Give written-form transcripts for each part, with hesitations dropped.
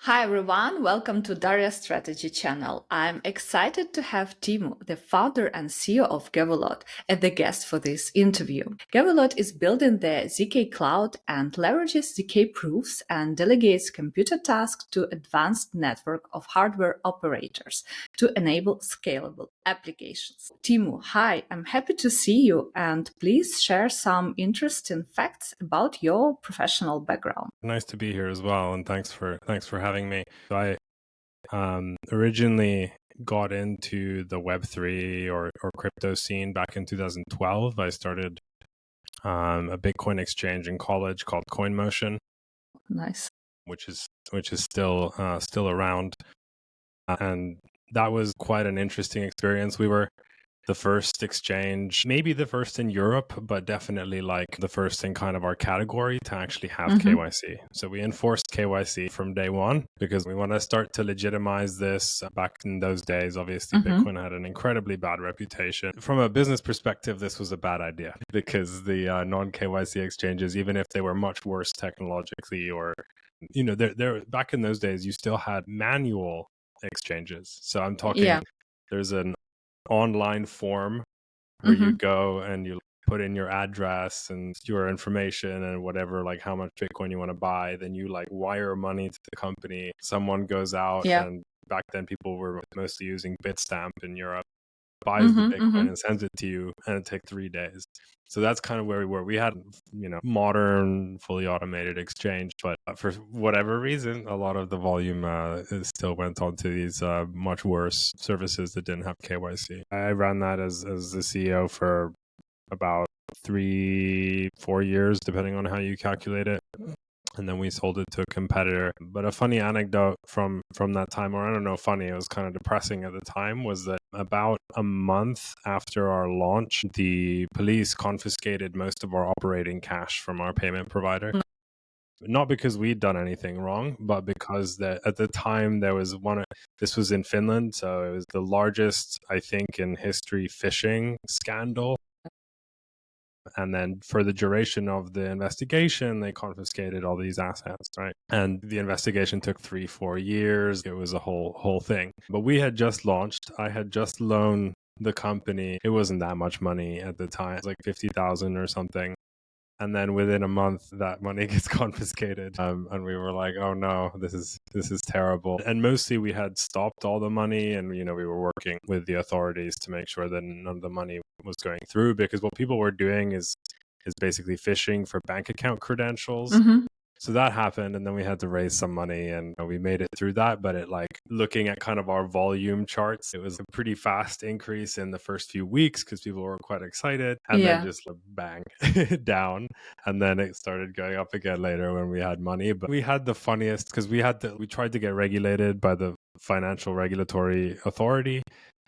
Hi everyone, welcome to Daria Strategy channel. I'm excited to have Teemu, the founder and CEO of Gevulot, as the guest for this interview. Gevulot is building the ZKCloud and leverages ZK proofs and delegates computer tasks to advanced network of hardware operators to enable scalable applications. Teemu, hi, I'm happy to see you and please share some interesting facts about your professional background. Nice to be here as well, and thanks for having me. So I originally got into the Web3 or crypto scene back in 2012. I started a Bitcoin exchange in college called CoinMotion. Nice. Which is still around, and that was quite an interesting experience. We were the first exchange, maybe the first in Europe, but definitely like the first in kind of our category to actually have KYC. So we enforced KYC from day one because we want to start to legitimize this. Back in those days, obviously, Bitcoin had an incredibly bad reputation. From a business perspective, this was a bad idea because the non-KYC exchanges, even if they were much worse technologically or, there back in those days, you still had manual exchanges. So I'm talking, there's an online form where you go and you put in your address and your information and whatever, like how much Bitcoin you want to buy. Then you like wire money to the company. Someone goes out and back then people were mostly using Bitstamp in Europe, buys the Bitcoin and sends it to you, and it takes 3 days. So that's kind of where we were. We had, modern, fully automated exchange, but for whatever reason, a lot of the volume still went on to these much worse services that didn't have KYC. I ran that as the CEO for about 3-4 years, depending on how you calculate it. And then we sold it to a competitor. But a funny anecdote from that time, or I don't know, funny, it was kind of depressing at the time, was that about a month after our launch, the police confiscated most of our operating cash from our payment provider. Not because we'd done anything wrong, but because at the time there was this was in Finland, so it was the largest, I think, in history phishing scandal. And then for the duration of the investigation, they confiscated all these assets, right? And the investigation took 3-4 years. It was a whole thing. But we had just launched. I had just loaned the company. It wasn't that much money at the time. It was like 50,000 or something. And then within a month, that money gets confiscated. And we were like, oh no, this is terrible. And mostly we had stopped all the money, and, we were working with the authorities to make sure that none of the money was going through, because what people were doing is basically phishing for bank account credentials. So that happened, and then we had to raise some money, and we made it through that. But looking at kind of our volume charts, it was a pretty fast increase in the first few weeks because people were quite excited, and then just bang down, and then it started going up again later when we had money. But we had the funniest, because we tried to get regulated by the Financial Regulatory Authority,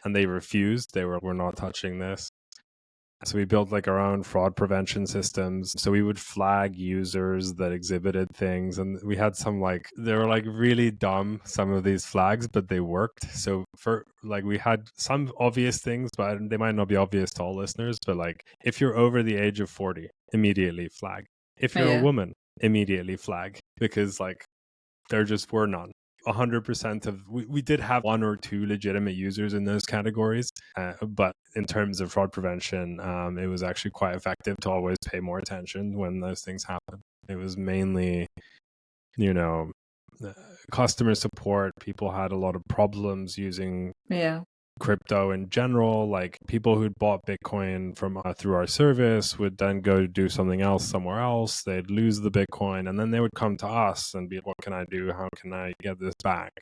and they refused. They were not touching this. So we built like our own fraud prevention systems. So we would flag users that exhibited things, and we had some they were really dumb, some of these flags, but they worked. So for we had some obvious things, but they might not be obvious to all listeners. But if you're over the age of 40, immediately flag. If you're a woman, immediately flag, because there just were none. 100% of we did have 1 or 2 legitimate users in those categories, but in terms of fraud prevention, it was actually quite effective to always pay more attention when those things happen. It was mainly, customer support. People had a lot of problems using crypto in general. People who'd bought Bitcoin from through our service would then go do something else somewhere else. They'd lose the Bitcoin, and then they would come to us and be, what can I do? How can I get this back?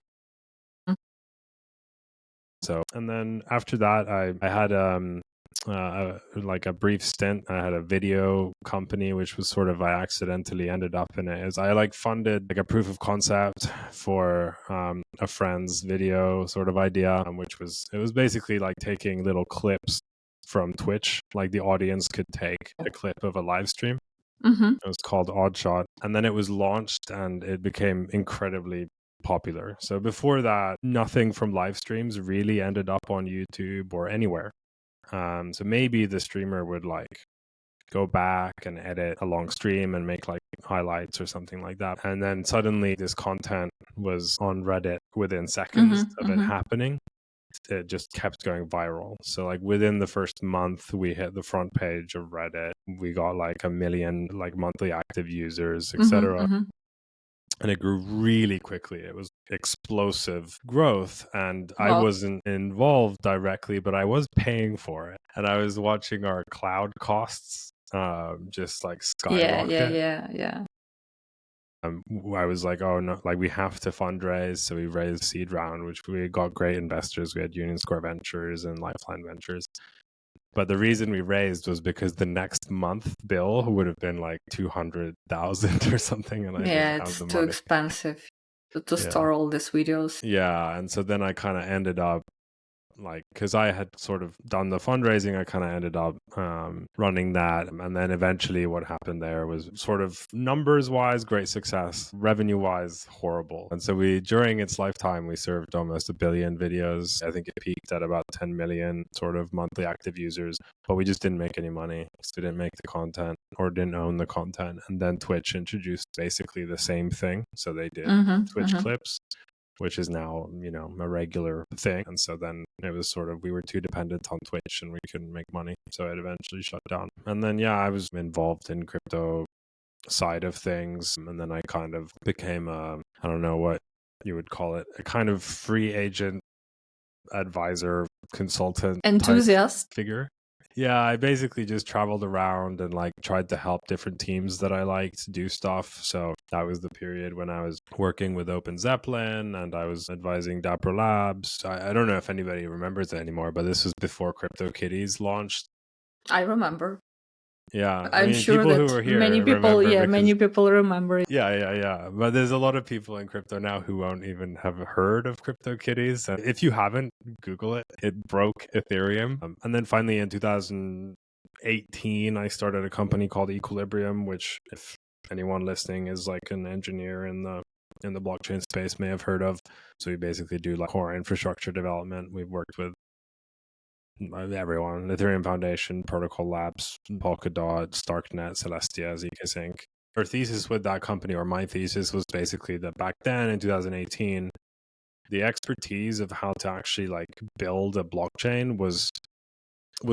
So, and then after that, I had a brief stint. I had a video company, which was sort of, I accidentally ended up in it. As I funded a proof of concept for a friend's video sort of idea, it was basically taking little clips from Twitch. The audience could take a clip of a live stream. It was called Oddshot, and then it was launched, and it became incredibly popular. So before that, nothing from live streams really ended up on YouTube or anywhere. So maybe the streamer would go back and edit a long stream and make highlights or something like that. And then suddenly this content was on Reddit within seconds of it happening. It just kept going viral. So like within the first month, we hit the front page of Reddit. We got like 1 million like monthly active users, etc. And it grew really quickly. It was explosive growth. And I wasn't involved directly, but I was paying for it. And I was watching our cloud costs just like skyrocket. Yeah. I was like, oh no, like we have to fundraise. So we raised seed round, which we got great investors. We had Union Square Ventures and Lifeline Ventures. But the reason we raised was because the next month bill would have been like 200,000 or something. And I didn't have it's the too money. expensive to store all these videos. Yeah. And so then I kind of ended up like, because I had sort of done the fundraising, I kind of ended up running that. And then eventually what happened there was sort of numbers wise, great success, revenue wise, horrible. And so during its lifetime, we served almost 1 billion videos. I think it peaked at about 10 million sort of monthly active users, but we just didn't make any money. So we didn't make the content or didn't own the content. And then Twitch introduced basically the same thing. So they did Twitch clips, which is now, a regular thing. And so then it was sort of, we were too dependent on Twitch and we couldn't make money. So it eventually shut down. And then, I was involved in crypto side of things. And then I kind of became I don't know what you would call it, a kind of free agent, advisor, consultant, enthusiast figure. Yeah, I basically just traveled around and like tried to help different teams that I liked do stuff. So that was the period when I was working with Open Zeppelin and I was advising DapperLabs. I don't know if anybody remembers it anymore, but this was before CryptoKitties launched. I remember. Yeah, I'm sure people that who were here many people remember it. Yeah. But there's a lot of people in crypto now who won't even have heard of CryptoKitties. If you haven't, Google it. It broke Ethereum. And then finally in 2018, I started a company called Equilibrium, which if anyone listening is like an engineer in the blockchain space may have heard of. So we basically do like core infrastructure development. We've worked with everyone, Ethereum Foundation, Protocol Labs, Polkadot, Starknet, Celestia, ZKsync. Our thesis with that company, or my thesis, was basically that back then in 2018, the expertise of how to actually like build a blockchain was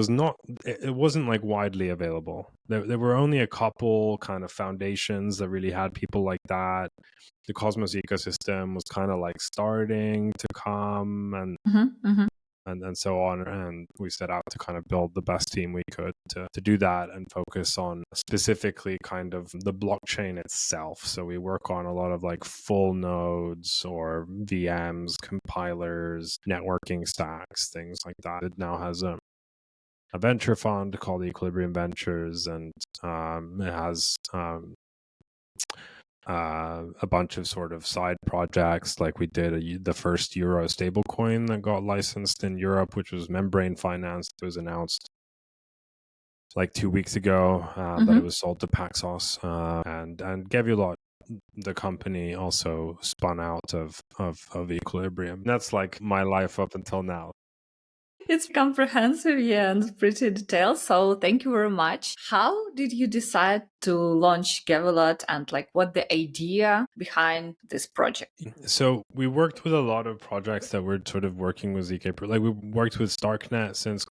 not, it wasn't like widely available. There were only a couple kind of foundations that really had people like that. The Cosmos ecosystem was kind of like starting to come and and so on. And we set out to kind of build the best team we could to do that and focus on specifically kind of the blockchain itself. So we work on a lot of like full nodes or VMs, compilers, networking stacks, things like that. It now has a venture fund called Equilibrium Ventures, and it has a bunch of sort of side projects. Like we did the first Euro stablecoin that got licensed in Europe, which was membrane financed. It was announced like 2 weeks ago that it was sold to Paxos, and Gevulot, the company, also spun out of Equilibrium. That's like my life up until now. It's comprehensive, and pretty detailed. So thank you very much. How did you decide to launch Gevulot, and like what the idea behind this project? So we worked with a lot of projects that were sort of working with ZK. Like we worked with Starknet since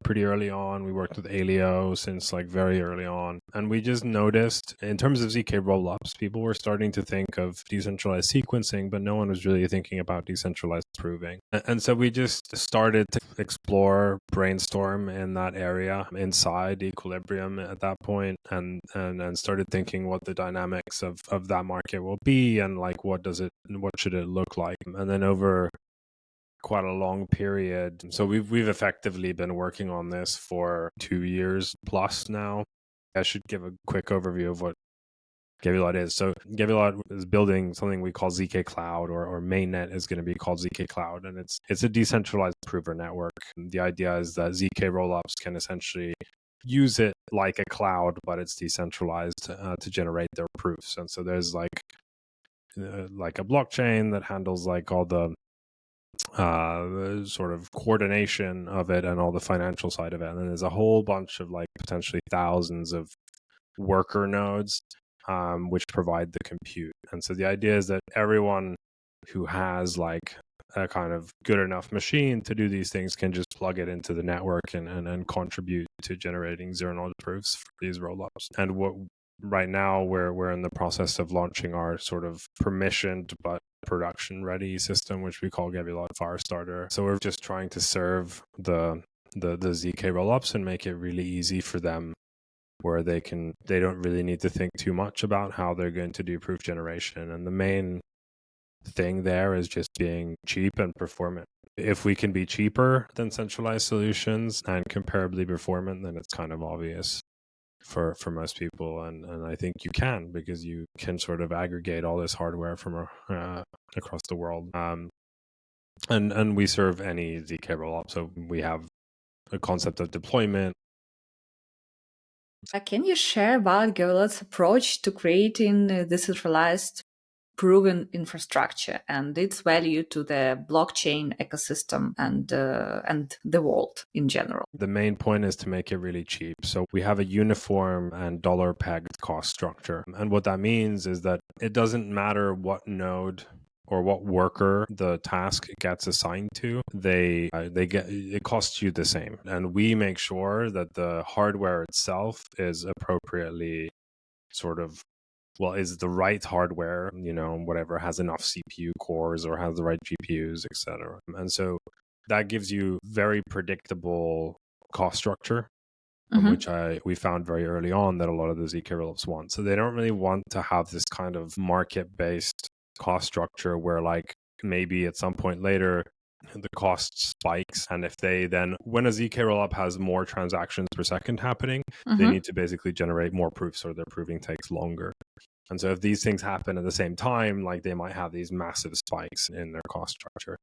pretty early on. We worked with Alio since like very early on. And we just noticed in terms of ZK rollups, people were starting to think of decentralized sequencing, but no one was really thinking about decentralized proving. And so we just started to explore, brainstorm in that area inside Equilibrium at that point, and started thinking what the dynamics of that market will be, and like what should it look like. And then over quite a long period, so we've effectively been working on this for 2 years plus now. I should give a quick overview of what Gevulot is. So Gevulot is building something we call ZKCloud, or mainnet is going to be called ZKCloud, and it's a decentralized prover network. The idea is that ZK rollups can essentially use it like a cloud, but it's decentralized to generate their proofs. And so there's like a blockchain that handles like all the sort of coordination of it and all the financial side of it. And then there's a whole bunch of like potentially thousands of worker nodes which provide the compute. And so the idea is that everyone who has like a kind of good enough machine to do these things can just plug it into the network and contribute to generating zero knowledge proofs for these rollups. And what right now we're in the process of launching our sort of permissioned but production ready system, which we call Gevulot Firestarter. So we're just trying to serve the ZK rollups and make it really easy for them, where they don't really need to think too much about how they're going to do proof generation. And the main thing there is just being cheap and performant. If we can be cheaper than centralized solutions and comparably performant, then it's kind of obvious for most people. And I think you can, because you can sort of aggregate all this hardware from across the world. And we serve any ZK rollup. So we have a concept of deployment. Can you share about Gevulot's approach to creating decentralized proven infrastructure and its value to the blockchain ecosystem and the world in general? The main point is to make it really cheap. So we have a uniform and dollar pegged cost structure. And what that means is that it doesn't matter what node or what worker the task gets assigned to, it costs you the same. And we make sure that the hardware itself is appropriately sort of, is the right hardware, whatever, has enough CPU cores or has the right GPUs, etc. And so that gives you very predictable cost structure, which we found very early on that a lot of the ZK rollups want. So they don't really want to have this kind of market-based cost structure where like maybe at some point later the cost spikes, and if they then, when a ZK rollup has more transactions per second happening, they need to basically generate more proofs, or their proving takes longer. And so if these things happen at the same time, like they might have these massive spikes in their cost structure.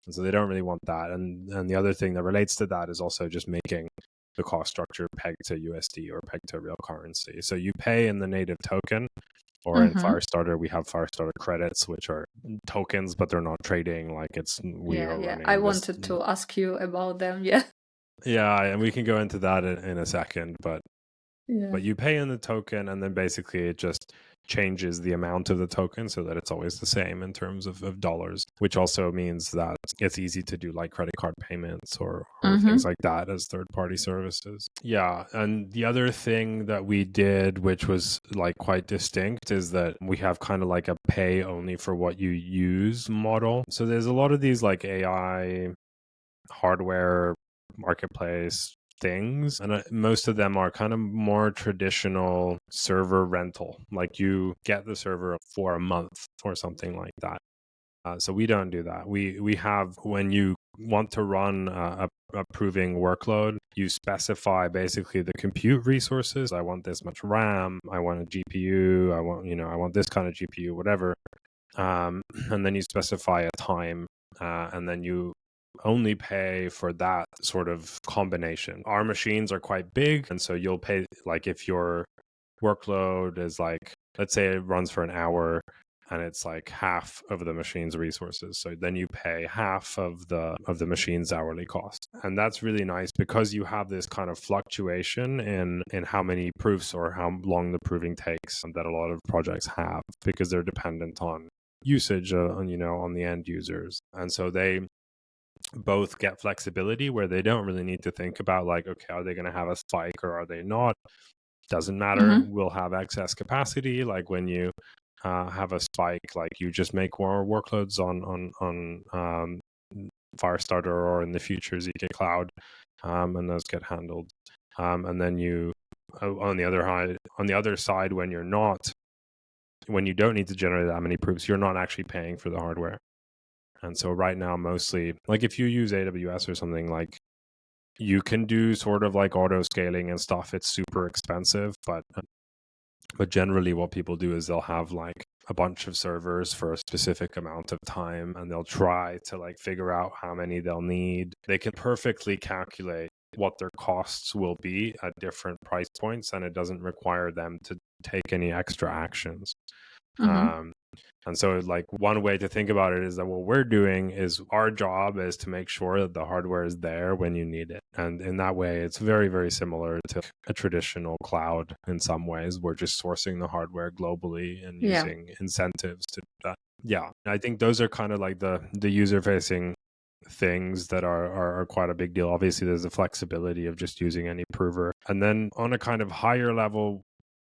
And so they don't really want that. And the other thing that relates to that is also just making the cost structure pegged to USD or pegged to real currency. So you pay in the native token, or in Firestarter, we have Firestarter credits, which are tokens, but they're not trading. Like I wanted to ask you about them. Yeah, and we can go into that in a second. But you pay in the token, and then basically it just changes the amount of the token so that it's always the same in terms of dollars, which also means that it's easy to do like credit card payments or things like that as third-party services. Yeah, and the other thing that we did, which was like quite distinct, is that we have kind of like a pay only for what you use model. So there's a lot of these like AI hardware marketplace things, and most of them are kind of more traditional server rental, like you get the server for a month or something like that. So we don't do that. We have, when you want to run a proving workload, you specify basically the compute resources. I want this much RAM, I want a GPU, I want this kind of GPU, whatever, and then you specify a time, and then you only pay for that sort of combination. Our machines are quite big, and so you'll pay, like if your workload is like, let's say it runs for an hour and it's like half of the machine's resources, so then you pay half of the machine's hourly cost. And that's really nice because you have this kind of fluctuation in how many proofs or how long the proving takes that a lot of projects have, because they're dependent on usage on the end users. And so they both get flexibility where they don't really need to think about like, okay, are they going to have a spike or are they not? Doesn't matter. We'll have excess capacity. Like when you have a spike, like you just make more workloads on Firestarter or in the future ZKCloud, and those get handled. And then you, on the other side, when you don't need to generate that many proofs, you're not actually paying for the hardware. And so right now, mostly, like if you use AWS or something, like you can do sort of like auto scaling and stuff. It's super expensive, but generally what people do is they'll have like a bunch of servers for a specific amount of time, and they'll try to like figure out how many they'll need. They can perfectly calculate what their costs will be at different price points, and it doesn't require them to take any extra actions. And so like one way to think about it is that what we're doing is our job is to make sure that the hardware is there when you need it. And in that way, it's very, very similar to a traditional cloud in some ways. We're just sourcing the hardware globally and using incentives to do that. Yeah, I think those are kind of like the user facing things that are quite a big deal. Obviously, there's the flexibility of just using any prover. And then on a kind of higher level,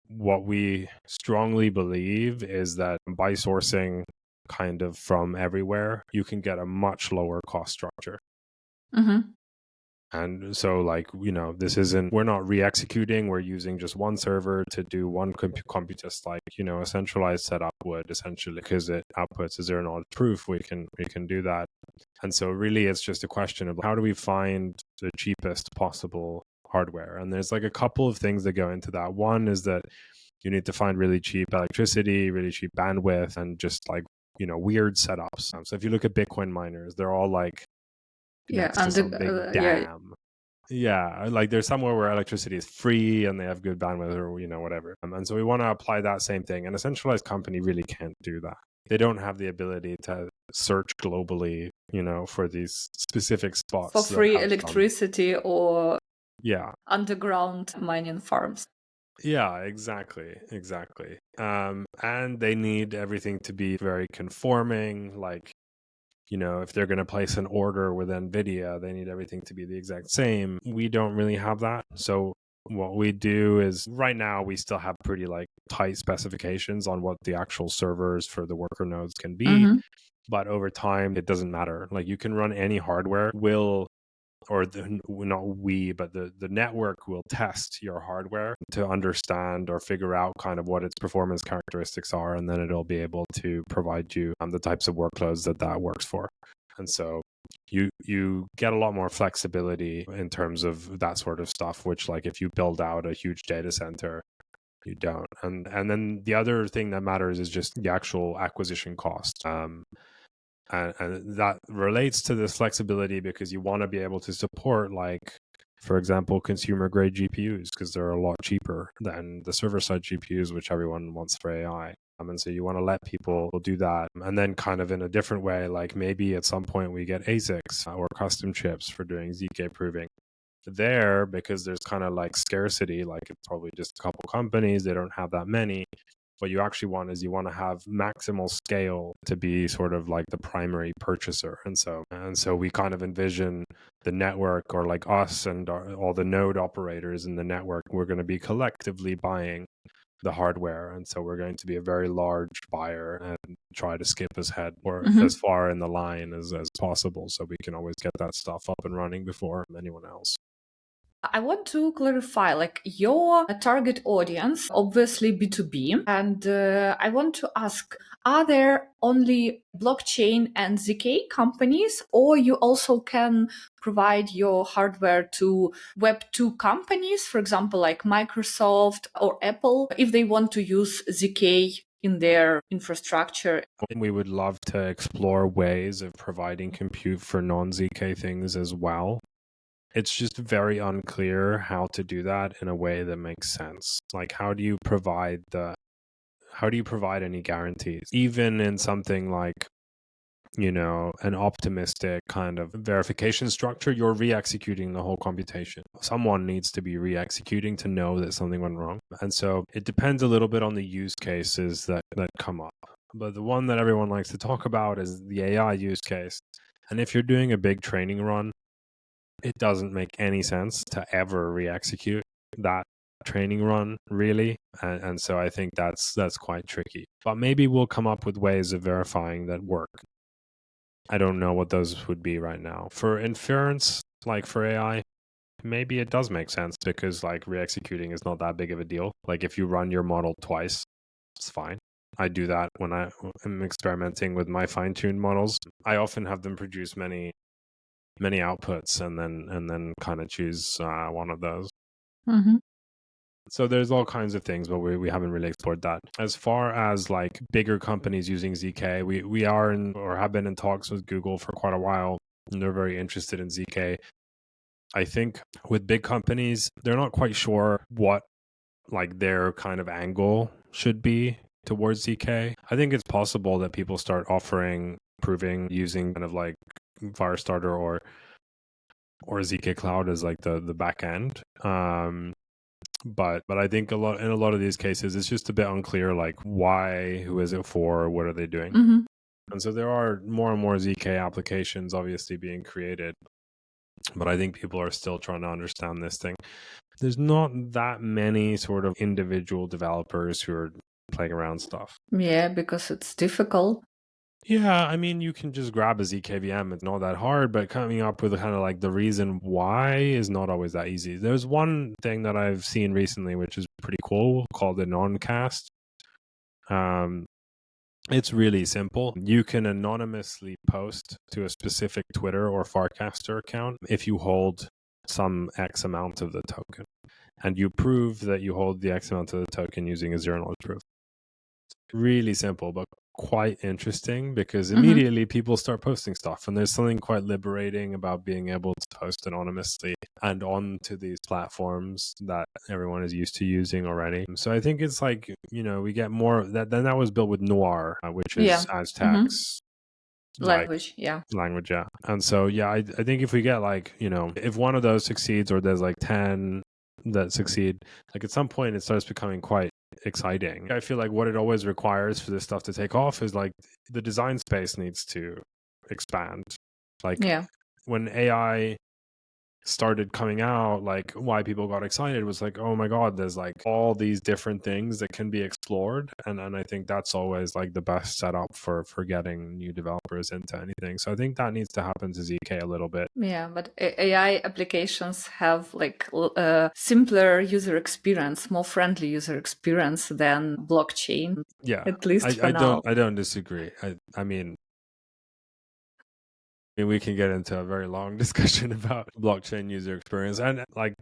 what we strongly believe is that by sourcing kind of from everywhere, you can get a much lower cost structure. Mm-hmm. And so like, we're not re-executing, we're using just one server to do one compute, just like, a centralized setup would essentially, because it outputs a zero knowledge proof, we can do that. And so really it's just a question of how do we find the cheapest possible hardware? And there's like a couple of things that go into that. One is that you need to find really cheap electricity, really cheap bandwidth, and just like, weird setups. So if you look at Bitcoin miners, they're all like next to some big dam. Yeah, like there's somewhere where electricity is free and they have good bandwidth or, whatever. And so we want to apply that same thing. And a centralized company really can't do that. They don't have the ability to search globally, for these specific spots. For free electricity or underground mining farms. Yeah, exactly. And they need everything to be very conforming. Like, if they're going to place an order with NVIDIA, they need everything to be the exact same. We don't really have that. So what we do is right now we still have pretty like tight specifications on what the actual servers for the worker nodes can be. Mm-hmm. But over time, it doesn't matter. Like you can run any hardware the network will test your hardware to understand or figure out kind of what its performance characteristics are, and then it'll be able to provide you the types of workloads that works for. And so you get a lot more flexibility in terms of that sort of stuff, which like if you build out a huge data center, you don't. And then the other thing that matters is just the actual acquisition cost. And that relates to this flexibility because you want to be able to support, like, for example, consumer grade GPUs because they're a lot cheaper than the server side GPUs, which everyone wants for AI. And so you want to let people do that. And then kind of in a different way, like maybe at some point we get ASICs or custom chips for doing ZK proving there because there's kind of like scarcity, like it's probably just a couple companies, they don't have that many. What you actually want is you want to have maximal scale to be sort of like the primary purchaser. And so we kind of envision the network, or like us and all the node operators in the network, we're going to be collectively buying the hardware. And so we're going to be a very large buyer and try to skip ahead or as far in the line as possible, so we can always get that stuff up and running before anyone else. I want to clarify, like your target audience, obviously B2B, and I want to ask, are there only blockchain and ZK companies, or you also can provide your hardware to Web2 companies, for example, like Microsoft or Apple, if they want to use ZK in their infrastructure? We would love to explore ways of providing compute for non-ZK things as well. It's just very unclear how to do that in a way that makes sense. Like, how do you provide any guarantees? Even in something like, an optimistic kind of verification structure, you're re-executing the whole computation. Someone needs to be re-executing to know that something went wrong. And so it depends a little bit on the use cases that come up. But the one that everyone likes to talk about is the AI use case. And if you're doing a big training run, it doesn't make any sense to ever re-execute that training run, really. And so I think that's quite tricky. But maybe we'll come up with ways of verifying that work. I don't know what those would be right now. For inference, like for AI, maybe it does make sense because like re-executing is not that big of a deal. Like if you run your model twice, it's fine. I do that when I am experimenting with my fine-tuned models. I often have them produce many outputs and then kind of choose one of those. So there's all kinds of things, but we haven't really explored that. As far as like bigger companies using ZK, we are in or have been in talks with Google for quite a while, and they're very interested in ZK. I think with big companies, they're not quite sure what like their kind of angle should be towards ZK. I think it's possible that people start proving using kind of like Firestarter or ZKCloud as like the back end. But I think in a lot of these cases, it's just a bit unclear, like why, who is it for, what are they doing? Mm-hmm. And so there are more and more ZK applications obviously being created, but I think people are still trying to understand this thing. There's not that many sort of individual developers who are playing around stuff. Yeah, because it's difficult. Yeah, I mean, you can just grab a ZKVM. It's not that hard, but coming up with kind of like the reason why is not always that easy. There's one thing that I've seen recently, which is pretty cool, called a non-cast. It's really simple. You can anonymously post to a specific Twitter or Farcaster account if you hold some X amount of the token. And you prove that you hold the X amount of the token using a zero-knowledge proof. Really simple, but quite interesting because immediately people start posting stuff, and there's something quite liberating about being able to post anonymously and onto these platforms that everyone is used to using already. So I think it's like, we get more that. Then that was built with Noir, which is Aztec's language. Language, yeah. And so I think if we get like, if one of those succeeds, or there's like 10 that succeed, like at some point it starts becoming quite exciting. I feel like what it always requires for this stuff to take off is like the design space needs to expand. Like when AI started coming out, like why people got excited was like, oh my god, there's like all these different things that can be explored, and I think that's always like the best setup for getting new developers into anything. So I think that needs to happen to ZK a little bit. Yeah, but AI applications have like a simpler user experience, more friendly user experience than blockchain. Yeah, at least for now. I don't disagree. I mean, we can get into a very long discussion about blockchain user experience, and like,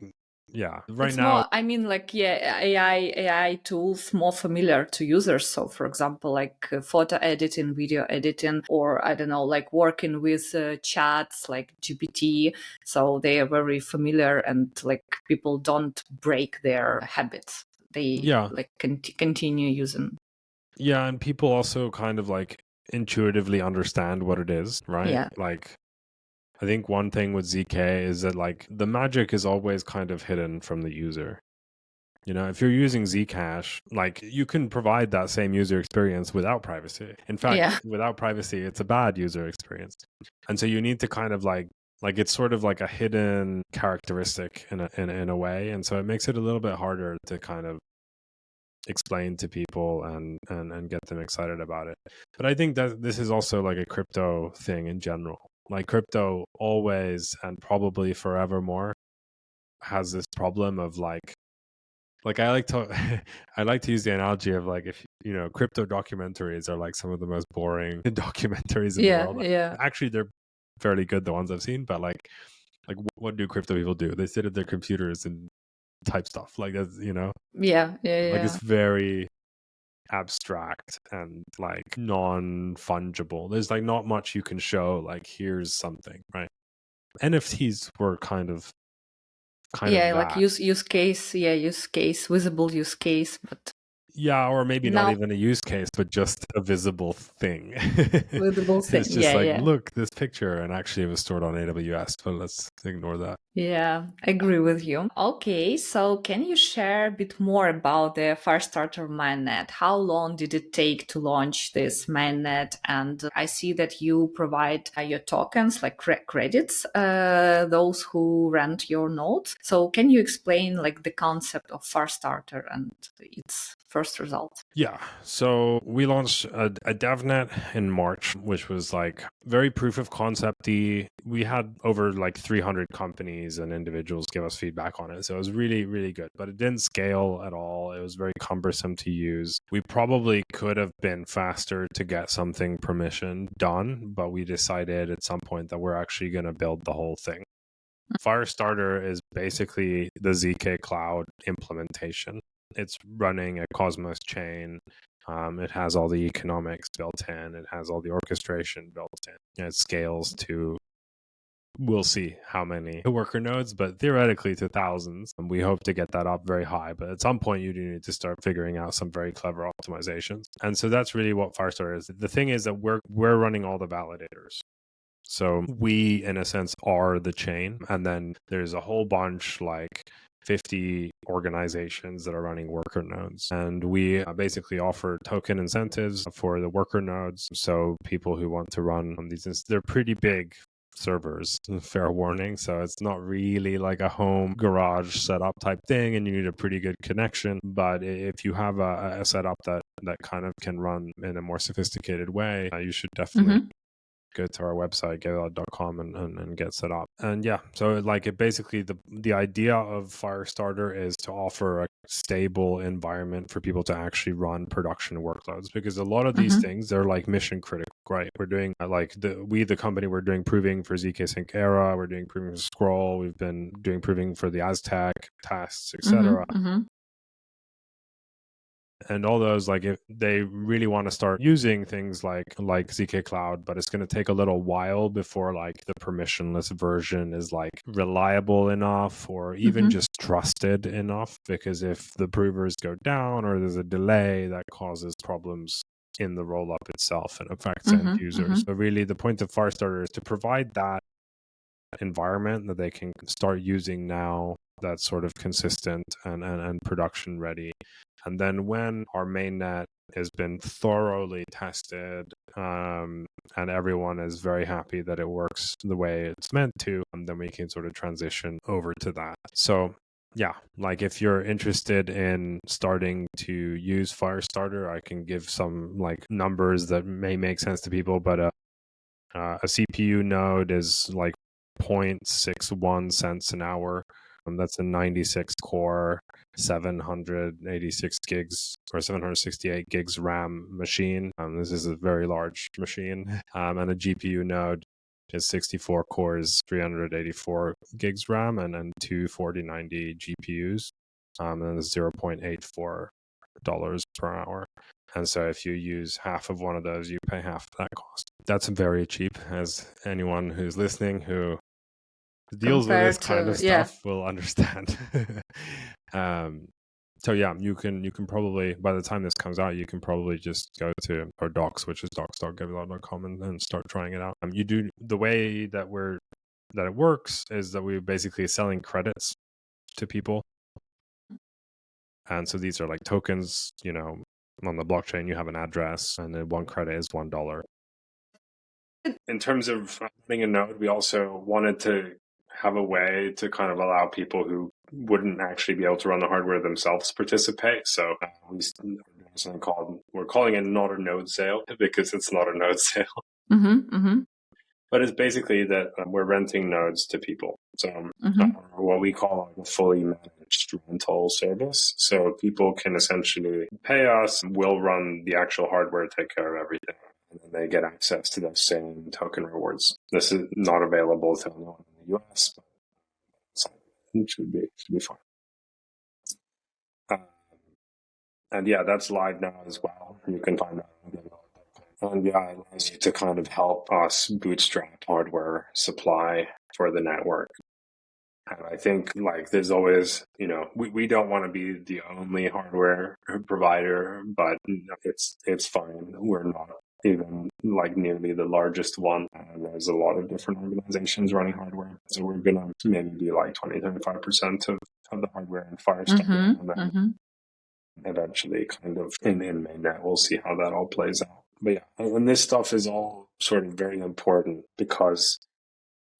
right it's now, more, I mean, like, AI tools more familiar to users. So, for example, like photo editing, video editing, or I don't know, like working with chats like GPT. So they are very familiar, and like people don't break their habits. They like continue using. Yeah, and people also kind of like intuitively understand what it is, right? Yeah. Like, I think one thing with ZK is that like the magic is always kind of hidden from the user. If you're using Zcash, like you can provide that same user experience without privacy. In fact, without privacy, it's a bad user experience. And so you need to kind of like it's sort of like a hidden characteristic in a way. And so it makes it a little bit harder to kind of explain to people and get them excited about it. But I think that this is also like a crypto thing in general. Like crypto always and probably forevermore has this problem of like I like to use the analogy of like, if crypto documentaries are like some of the most boring documentaries in the world. Actually, they're fairly good, the ones I've seen, but like what do crypto people do? They sit at their computers and type stuff like that's like it's very abstract and like non-fungible. There's like not much you can show, like here's something, right? NFTs were kind of like use case, visible use case, but or maybe not even a use case, but just a visible thing. Visible thing. It's just look, this picture, and actually it was stored on AWS, but let's ignore that. Yeah, I agree with you. Okay, so can you share a bit more about the Firestarter mainnet? How long did it take to launch this mainnet? And I see that you provide your tokens, like credits, those who rent your nodes. So can you explain like the concept of Firestarter and its first results? Yeah, so we launched a DevNet in March, which was like very proof of concept-y. We had over like 300 companies and individuals give us feedback on it. So it was really, really good, but it didn't scale at all. It was very cumbersome to use. We probably could have been faster to get something permission done, but we decided at some point that we're actually going to build the whole thing. Firestarter is basically the ZKCloud implementation. It's running a Cosmos chain. It has all the economics built in. It has all the orchestration built in. It scales to we'll see how many worker nodes, but theoretically to thousands. And we hope to get that up very high. But at some point, you do need to start figuring out some very clever optimizations. And so that's really what Firestarter is. The thing is that we're running all the validators. So we, in a sense, are the chain. And then there's a whole bunch, like 50 organizations that are running worker nodes. And we basically offer token incentives for the worker nodes. So people who want to run on these, they're pretty big servers, fair warning. So it's not really like a home garage setup type thing, and you need a pretty good connection. But if you have a setup that kind of can run in a more sophisticated way, you should definitely go to our website, gevulot.com, and get set up. And yeah, so like it basically, the idea of Firestarter is to offer a stable environment for people to actually run production workloads, because a lot of these things, they're like mission critical, right? We're doing like the company, we're doing proving for ZKsync Era, we're doing proving for Scroll, we've been doing proving for the Aztec tests, etc. And all those, like if they really want to start using things like ZKCloud, but it's going to take a little while before like the permissionless version is like reliable enough or even just trusted enough, because if the provers go down or there's a delay, that causes problems in the rollup itself and affects end users. So really the point of Firestarter is to provide that environment that they can start using now, that's sort of consistent and production ready. And then when our mainnet has been thoroughly tested and everyone is very happy that it works the way it's meant to, then we can sort of transition over to that. So yeah, like if you're interested in starting to use Firestarter, I can give some like numbers that may make sense to people, but a CPU node is like 0.61 cents an hour. That's a 96 core, 786 gigs or 768 gigs RAM machine. This is a very large machine. And a GPU node is 64 cores, 384 gigs RAM, and two 4090 GPUs. And it's $0.84 per hour. And so if you use half of one of those, you pay half of that cost. That's very cheap, as anyone who's listening who deals with this kind of stuff will understand. So yeah, you can probably, by the time this comes out, you can probably just go to our docs, which is docs.gevulot.com, and start trying it out. You do, the way that it works is that we're basically selling credits to people. And so these are like tokens, you know, on the blockchain, you have an address, and then one credit is $1. In terms of running a node, we also wanted to have a way to kind of allow people who wouldn't actually be able to run the hardware themselves participate. So we doing something we're calling it not a node sale, because it's not a node sale. But it's basically that we're renting nodes to people. So what we call a fully managed rental service. So people can essentially pay us, we'll run the actual hardware, take care of everything, and then they get access to those same token rewards. This is not available to anyone in the US, but it should be fine. And yeah, that's live now as well. You can find that on Gevulot. And yeah, it allows you to kind of help us bootstrap hardware supply for the network. And I think like there's always, you know, we don't want to be the only hardware provider, but it's fine. We're not even like nearly the largest one. And there's a lot of different organizations running hardware. So we're going to maybe be like 20-35% of the hardware in Firestarter. And then eventually kind of in mainnet, we'll see how that all plays out. But yeah, and this stuff is all sort of very important, because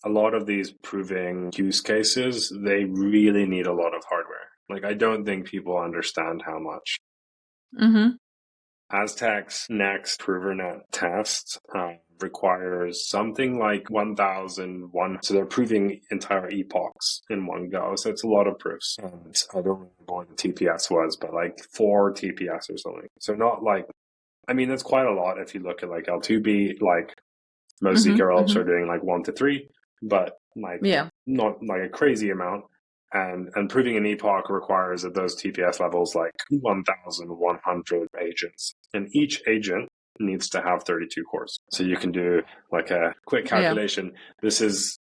a lot of these proving use cases, they really need a lot of hardware. Like, I don't think people understand how much. Aztec's next ProverNet test requires something like 1,001. So they're proving entire epochs in one go. So it's a lot of proofs. And I don't remember what the TPS was, but like 4 TPS or something. So not like, I mean, that's quite a lot if you look at like L2B, like most ZK rollups are doing like 1 to 3, but like not like a crazy amount. And proving an epoch requires at those TPS levels like 1,100 agents. And each agent needs to have 32 cores. So you can do like a quick calculation. This is,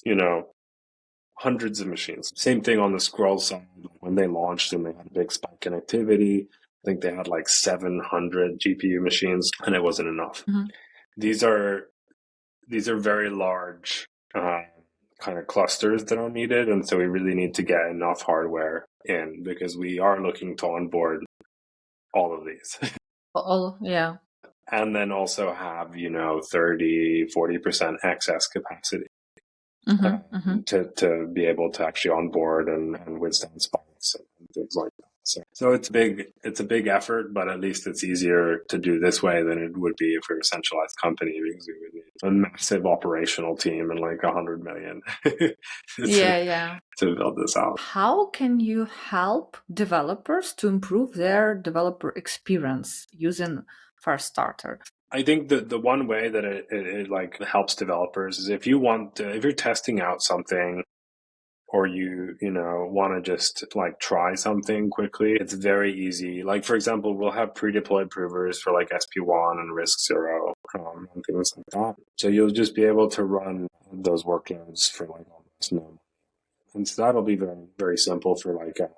hundreds of machines. Same thing on the Scroll side. When they launched and they had a big spike in activity, I think they had like 700 GPU machines, and it wasn't enough. Mm-hmm. These are very large kind of clusters that are needed, and so we really need to get enough hardware in because we are looking to onboard all of these. And then also have 30-40% excess capacity. To be able to actually onboard and withstand spikes and things like that. So it's a big effort, but at least it's easier to do this way than it would be if we were a centralized company, because we would need a massive operational team and like 100 million to build this out. How can you help developers to improve their developer experience using Firestarter? I think the one way that it like helps developers is if you're testing out something, or you want to just like try something quickly, it's very easy. Like, for example, we'll have pre-deployed provers for like SP1 and RISC-0 and things like that. So you'll just be able to run those workloads for like almost no. And so that'll be very, very simple for like a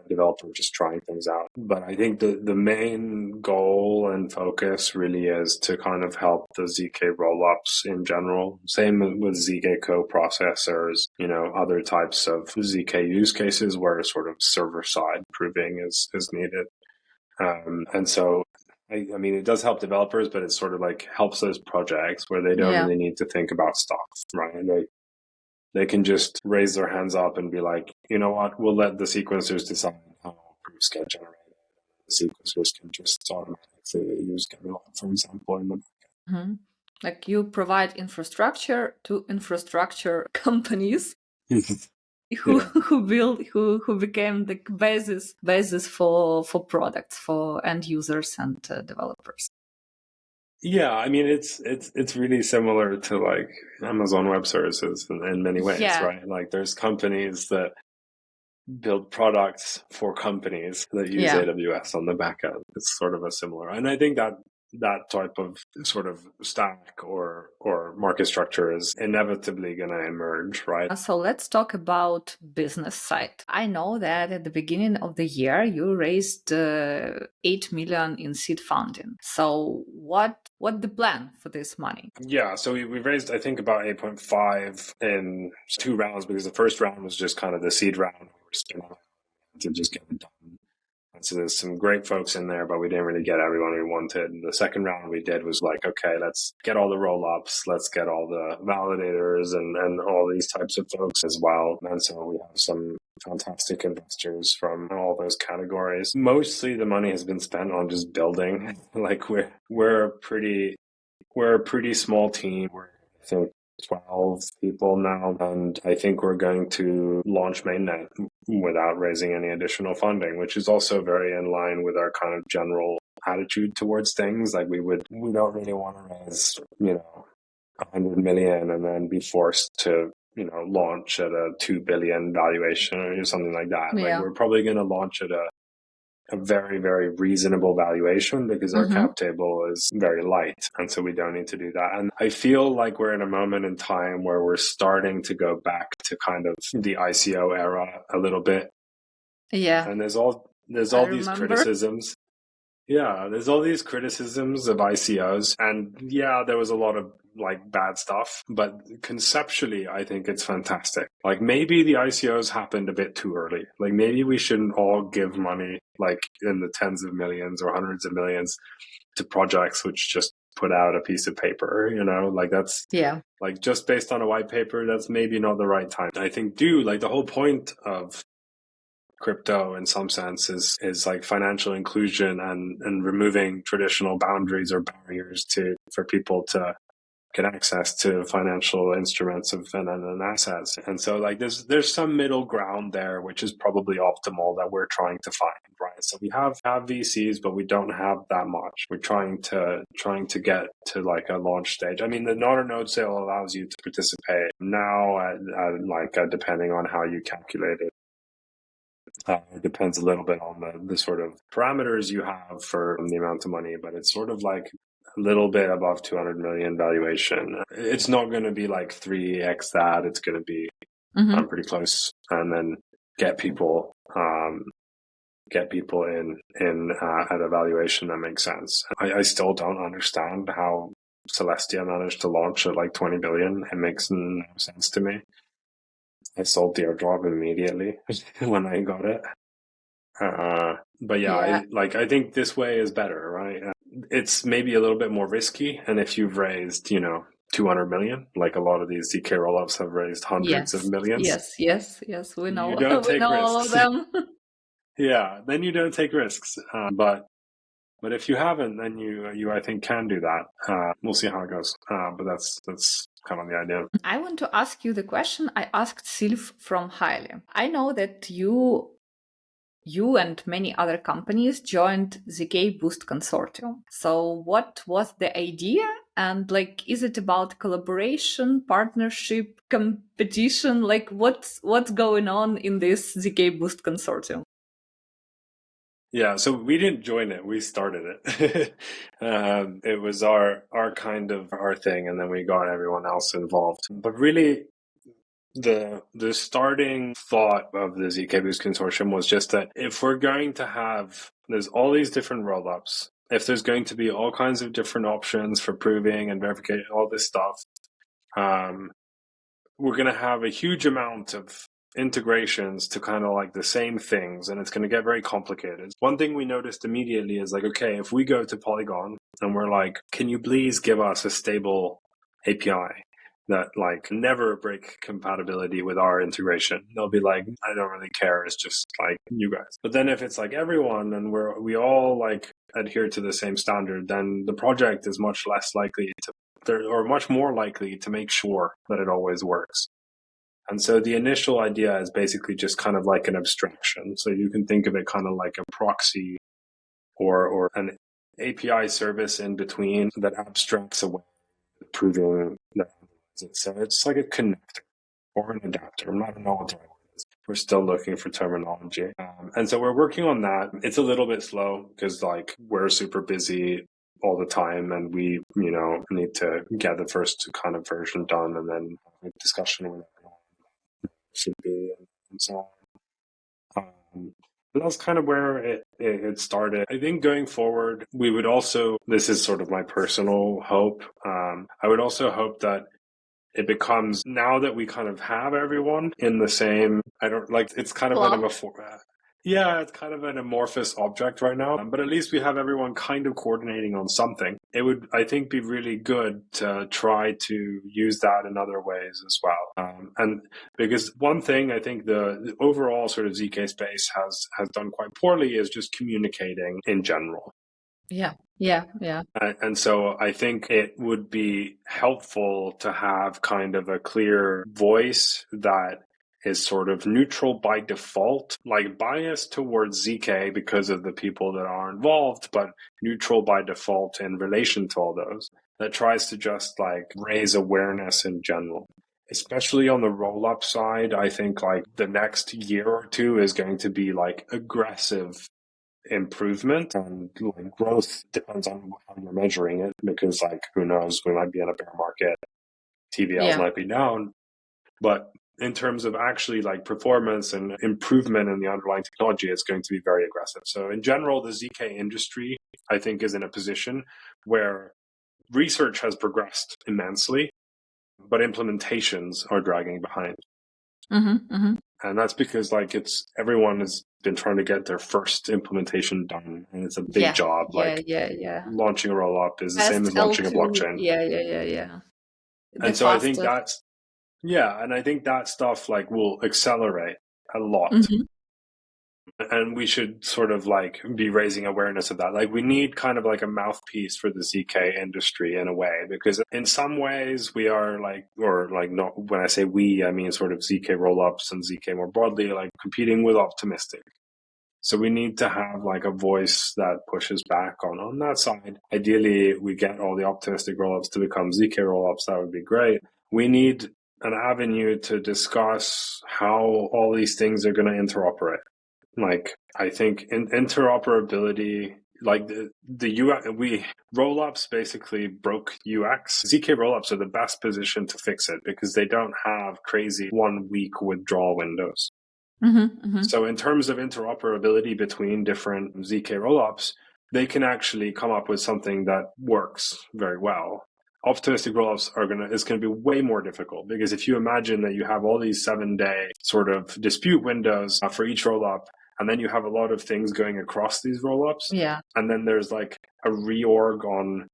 developer just trying things out. But I think the main goal and focus really is to kind of help the ZK rollups in general. Same with ZK co-processors, other types of ZK use cases where sort of server-side proving is needed. And so I mean, it does help developers, but it sort of like helps those projects where they don't really need to think about stuff, right? And they can just raise their hands up and be like, you know what, we'll let the sequencers decide how proofs get generated. The sequencers can just automatically use Gevulot, for example, in the backend. Mm-hmm. Like you provide infrastructure to infrastructure companies who became the basis for products for end users and developers. Yeah, I mean, it's really similar to like Amazon Web Services in many ways, right? Like there's companies that build products for companies that use AWS on the back end. It's sort of a similar, and I think that type of sort of stack or market structure is inevitably going to emerge, right? So let's talk about business side. I know that at the beginning of the year, you raised 8 million in seed funding. So what the plan for this money? Yeah, so we raised, I think, about 8.5 in 2 rounds, because the first round was just kind of the seed round. We were spinning to just get it done. So there's some great folks in there, but we didn't really get everyone we wanted. And the second round we did was like, okay, let's get all the roll-ups, let's get all the validators and all these types of folks as well. And so we have some fantastic investors from all those categories. Mostly the money has been spent on just building. Like we're a pretty small team. We're, I think, 12 people now, and I think we're going to launch mainnet without raising any additional funding, which is also very in line with our kind of general attitude towards things. Like we don't really want to raise 100 million and then be forced to launch at a 2 billion valuation or something like that. Like we're probably going to launch at a very, very reasonable valuation, because our cap table is very light. And so we don't need to do that. And I feel like we're in a moment in time where we're starting to go back to kind of the ICO era a little bit. Yeah. And there's all these criticisms. Yeah, there's all these criticisms of ICOs. And yeah, there was a lot of like bad stuff, but conceptually, I think it's fantastic. Like maybe the ICOs happened a bit too early. Like maybe we shouldn't all give money like in the tens of millions or hundreds of millions to projects which just put out a piece of paper, like that's like just based on a white paper, that's maybe not the right time. I think like the whole point of crypto in some sense is like financial inclusion and removing traditional boundaries or barriers for people to get access to financial instruments and assets. And so like there's some middle ground there, which is probably optimal, that we're trying to find, right? So we have VCs, but we don't have that much. We're trying to get to like a launch stage. I mean, the node sale allows you to participate now at like depending on how you calculate it. It depends a little bit on the sort of parameters you have for the amount of money, but it's sort of like little bit above 200 million valuation. It's not going to be like 3x that. It's going to be pretty close, and then get people in at a valuation that makes sense. I still don't understand how Celestia managed to launch at like 20 billion. It makes no sense to me. I sold the airdrop immediately when I got it. But yeah, I think this way is better, right? It's maybe a little bit more risky, and if you've raised, 200 million, like a lot of these ZK rollups have raised hundreds of millions. Yes. We know. You don't take we know risks. all of them. Yeah, then you don't take risks. But if you haven't, then you I think can do that. We'll see how it goes. But that's kind of the idea. I want to ask you the question I asked Sylv from Haile. I know that you and many other companies joined ZkBoost Consortium. So what was the idea? And is it about collaboration, partnership, competition? What's going on in this ZkBoost Consortium? Yeah, so we didn't join it. We started it. It was our kind of our thing, and then we got everyone else involved. But really, the starting thought of the ZkBoost Consortium was just that if we're going to have, there's all these different rollups, if there's going to be all kinds of different options for proving and verification, all this stuff, we're going to have a huge amount of integrations to kind of like the same things, and it's going to get very complicated. One thing we noticed immediately is okay, if we go to Polygon and we're like, can you please give us a stable API that never break compatibility with our integration? They'll be like, I don't really care. It's just you guys. But then if it's everyone and we all adhere to the same standard, then the project is much less likely to, or much more likely to make sure that it always works. And so the initial idea is basically just kind of like an abstraction. So you can think of it kind of like a proxy or an API service in between that abstracts away proving that. So it's like a connector or an adapter. I don't know what the right word is. We're still looking for terminology. And so we're working on that. It's a little bit slow because we're super busy all the time, and we, need to get the first kind of version done and then have a discussion with everyone. Should be and so on. But that's kind of where it started. I think going forward, we would also, this is sort of my personal hope, I would also hope that it becomes, now that we kind of have everyone in the same, it's kind of it's kind of an amorphous object right now, but at least we have everyone kind of coordinating on something. It would, I think, be really good to try to use that in other ways as well. And because one thing I think the overall sort of ZK space has done quite poorly is just communicating in general. Yeah. And so I think it would be helpful to have kind of a clear voice that is sort of neutral by default, biased towards ZK because of the people that are involved, but neutral by default in relation to all those, that tries to just raise awareness in general. Especially on the roll-up side, I think the next year or two is going to be aggressive improvement, and growth depends on how you're measuring it, because who knows, we might be in a bear market, TVLs might be down, but in terms of actually performance and improvement in the underlying technology, it's going to be very aggressive. So in general, the ZK industry, I think, is in a position where research has progressed immensely, but implementations are dragging behind. And that's because everyone has been trying to get their first implementation done, and it's a big job. Launching a roll-up is the same as launching a blockchain. Yeah. And so I think that's, and I think that stuff will accelerate a lot. And we should sort of be raising awareness of that. We need kind of a mouthpiece for the ZK industry in a way, because in some ways we are not, when I say we, I mean sort of ZK rollups and ZK more broadly, competing with optimistic. So we need to have a voice that pushes back on that side. Ideally, we get all the optimistic rollups to become ZK rollups. That would be great. We need an avenue to discuss how all these things are going to interoperate. I think interoperability like the UX, rollups basically broke UX. ZK rollups are the best position to fix it because they don't have crazy 1 week withdrawal windows. So in terms of interoperability between different ZK rollups, they can actually come up with something that works very well. Optimistic rollups is going to be way more difficult because if you imagine that you have all these 7-day sort of dispute windows for each rollup, and then you have a lot of things going across these rollups, and then there's like a reorg on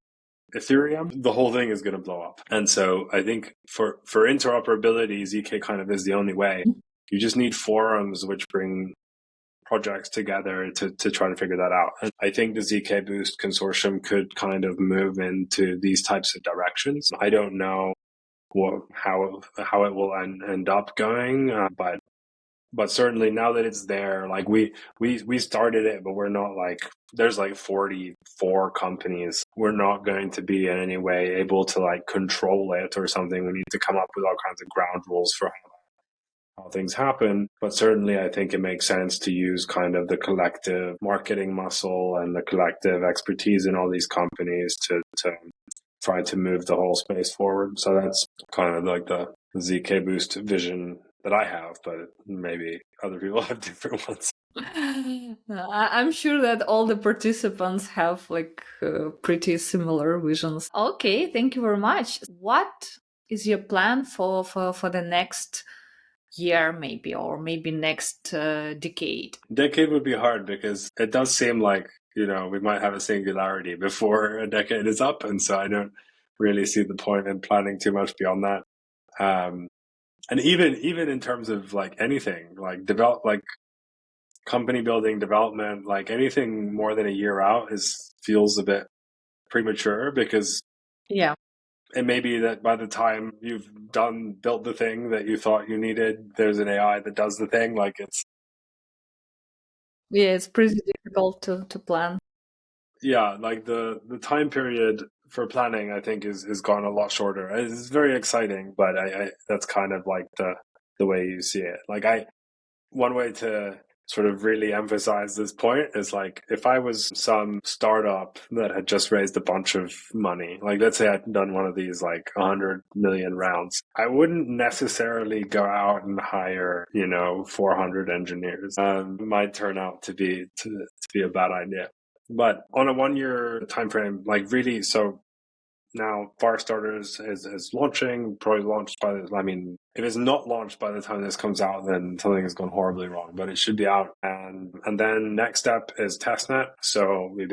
Ethereum, the whole thing is going to blow up. And so I think for interoperability, ZK kind of is the only way. You just need forums which bring projects together to try to figure that out. And I think the ZkBoost Consortium could kind of move into these types of directions. I don't know how it will end up going, but certainly now that it's there, like we started it, but we're not like, there's like 44 companies. We're not going to be in any way able to like control it or something. We need to come up with all kinds of ground rules for how things happen. But certainly I think it makes sense to use kind of the collective marketing muscle and the collective expertise in all these companies to try to move the whole space forward. So that's kind of like the ZkBoost vision that I have, but maybe other people have different ones. I'm sure that all the participants have like pretty similar visions. Okay, thank you very much. What is your plan for the next year, maybe, or maybe next decade? Decade would be hard because it does seem like, you know, we might have a singularity before a decade is up, and so I don't really see the point in planning too much beyond that. And even in terms of like anything, like company building, development, like anything more than a year out feels a bit premature because it may be that by the time you've built the thing that you thought you needed, there's an AI that does the thing. Like it's pretty difficult to plan. Yeah, like the time period for planning, I think is gone a lot shorter. It's very exciting, but I that's kind of like the way you see it. Like one way to sort of really emphasize this point is like if I was some startup that had just raised a bunch of money, like let's say I'd done one of these like 100 million rounds, I wouldn't necessarily go out and hire 400 engineers. Might turn out to be a bad idea. But on a 1-year time frame, like really, so now Firestarter is launching, probably launched if it's not launched by the time this comes out, then something has gone horribly wrong, but it should be out. And then next step is testnet. So we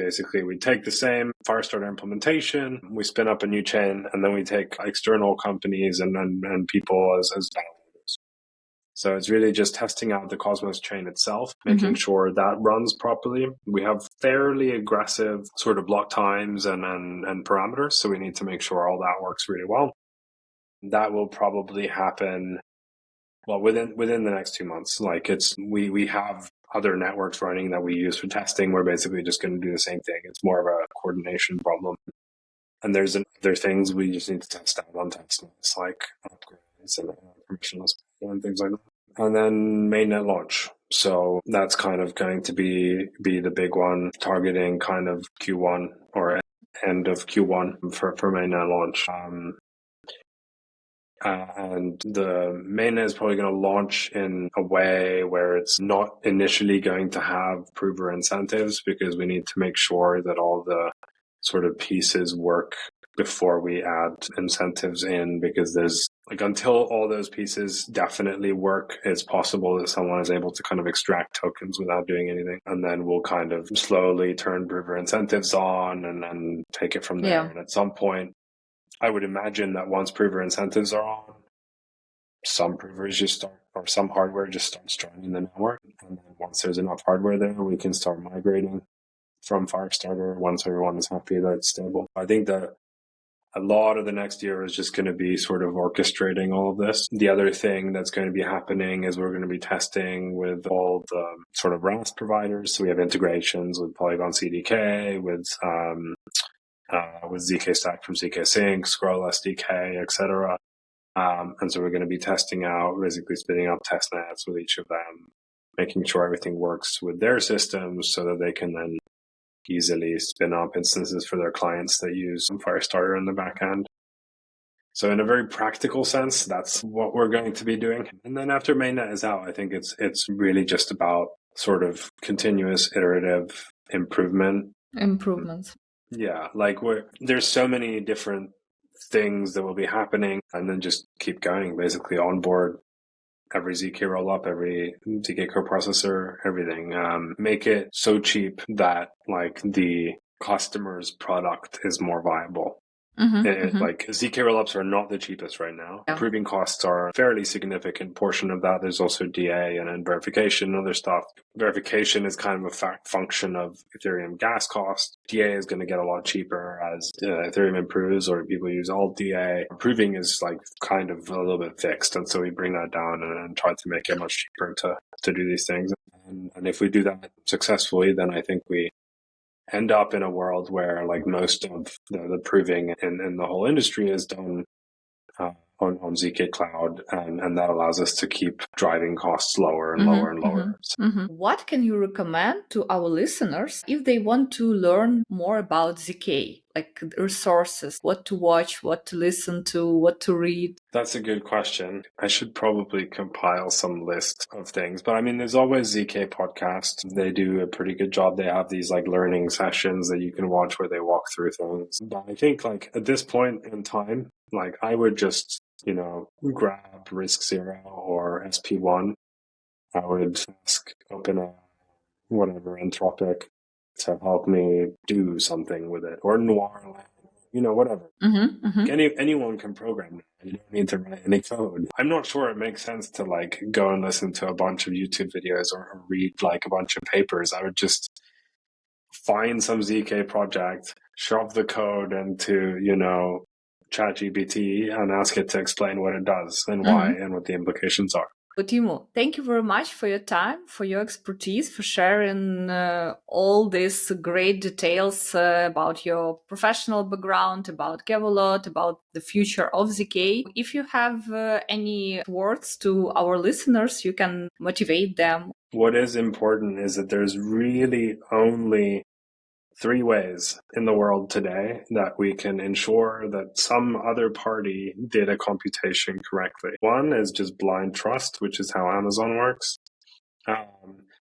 take the same Firestarter implementation, we spin up a new chain, and then we take external companies and people as validators. So it's really just testing out the Cosmos chain itself, making sure that runs properly. We have fairly aggressive sort of block times and parameters, so we need to make sure all that works really well. That will probably happen within the next 2 months. Like we have other networks running that we use for testing. We're basically just going to do the same thing. It's more of a coordination problem. And there's things we just need to test out on testnets, like upgrades and permissionless and things like that. And then mainnet launch. So that's kind of going to be the big one, targeting kind of Q1 or end of Q1 for mainnet launch. And the mainnet is probably going to launch in a way where it's not initially going to have prover incentives, because we need to make sure that all the sort of pieces work before we add incentives in, because there's until all those pieces definitely work, it's possible that someone is able to kind of extract tokens without doing anything. And then we'll kind of slowly turn prover incentives on and then take it from there. Yeah. And at some point, I would imagine that once prover incentives are on, some provers just start, or some hardware just starts joining the network. And then once there's enough hardware there, we can start migrating from Firestarter once everyone is happy that it's stable. I think that a lot of the next year is just going to be sort of orchestrating all of this. The other thing that's going to be happening is we're going to be testing with all the sort of RAS providers. So we have integrations with Polygon CDK, with ZK Stack from ZKsync, Scroll SDK, etc. And so we're going to be testing out, basically spinning up test nets with each of them, making sure everything works with their systems so that they can then easily spin up instances for their clients that use Firestarter in the back end. So in a very practical sense, that's what we're going to be doing. And then after mainnet is out, I think it's really just about sort of continuous iterative Improvements. Yeah, like there's so many different things that will be happening, and then just keep going, basically onboard every ZK rollup, every ZK coprocessor, everything. Make it so cheap that like the customer's product is more viable. Like ZK rollups are not the cheapest right now. Yeah. Proving costs are a fairly significant portion of that. There's also DA and then verification and other stuff. Verification is kind of a function of Ethereum gas cost. DA is going to get a lot cheaper as Ethereum improves or people use alt DA. Proving is like kind of a little bit fixed. And so we bring that down and try to make it much cheaper to do these things. And if we do that successfully, then I think we end up in a world where like most of the proving in the whole industry is done on ZKCloud, and that allows us to keep driving costs lower and lower and lower. What can you recommend to our listeners if they want to learn more about ZK, like resources, what to watch, what to listen to, what to read? That's a good question. I should probably compile some list of things, but I mean, there's always ZK podcasts. They do a pretty good job. They have these like learning sessions that you can watch where they walk through things. But I think like at this point in time, like I would just, grab Risk Zero or SP1. I would ask OpenAI, whatever, Anthropic to help me do something with it, or Noir, whatever. Anyone can program now. You don't need to write any code. I'm not sure it makes sense to like go and listen to a bunch of YouTube videos or read like a bunch of papers. I would just find some ZK project, shove the code into, ChatGPT and ask it to explain what it does and why and what the implications are. Teemu, thank you very much for your time, for your expertise, for sharing all these great details about your professional background, about Gevulot, about the future of ZK. If you have any words to our listeners, you can motivate them. What is important is that there's really only 3 ways in the world today that we can ensure that some other party did a computation correctly. 1 is just blind trust, which is how Amazon works.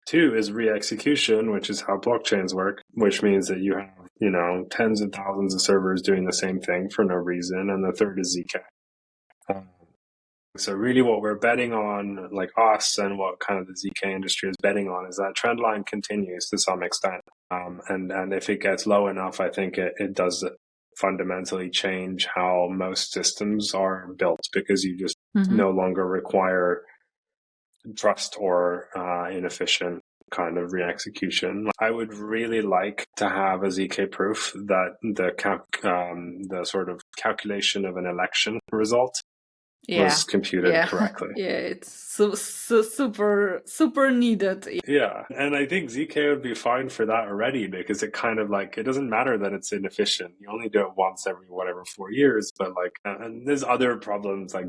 2 is re-execution, which is how blockchains work, which means that you have, tens of thousands of servers doing the same thing for no reason. And the 3rd is ZK. So really what we're betting on, like us and what kind of the ZK industry is betting on, is that trend line continues to some extent. And if it gets low enough, I think it does fundamentally change how most systems are built, because you just no longer require trust or inefficient kind of re-execution. I would really like to have a ZK proof that the sort of calculation of an election result was computed correctly. Yeah, it's super needed. Yeah, and I think ZK would be fine for that already, because it kind of like, it doesn't matter that it's inefficient. You only do it once every 4 years, but like, and there's other problems like,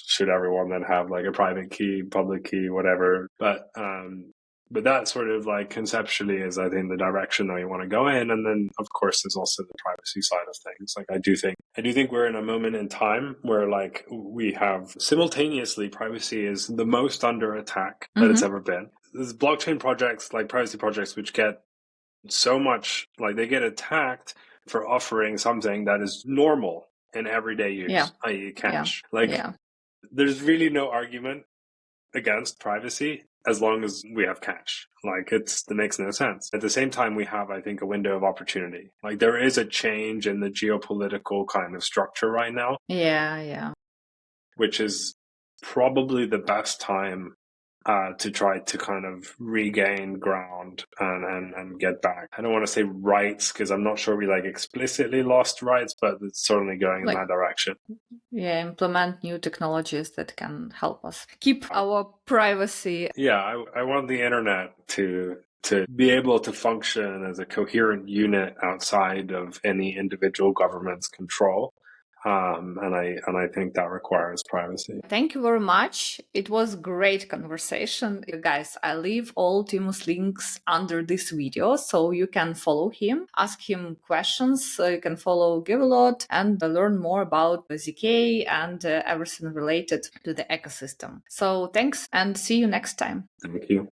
should everyone then have like a private key, public key, whatever. But that sort of like conceptually is, I think, the direction that you want to go in. And then, of course, there's also the privacy side of things. Like, I do think we're in a moment in time where like we have simultaneously privacy is the most under attack that it's ever been. There's blockchain projects, like privacy projects, which get so much, like they get attacked for offering something that is normal in everyday use, i.e. cash. There's really no argument against privacy as long as we have cash. Like that makes no sense. At the same time, we have, I think, a window of opportunity. Like there is a change in the geopolitical kind of structure right now. Yeah. Which is probably the best time to try to kind of regain ground and get back. I don't want to say rights, because I'm not sure we like explicitly lost rights, but it's certainly going in that direction. Yeah, implement new technologies that can help us keep our privacy. Yeah, I want the internet to be able to function as a coherent unit outside of any individual government's control. and I think that requires privacy. Thank you very much. It was great conversation. You guys, I leave all Teemu's links under this video so you can follow him, ask him questions. You can follow Gevulot and learn more about the ZK and everything related to the ecosystem. So thanks and see you next time. Thank you.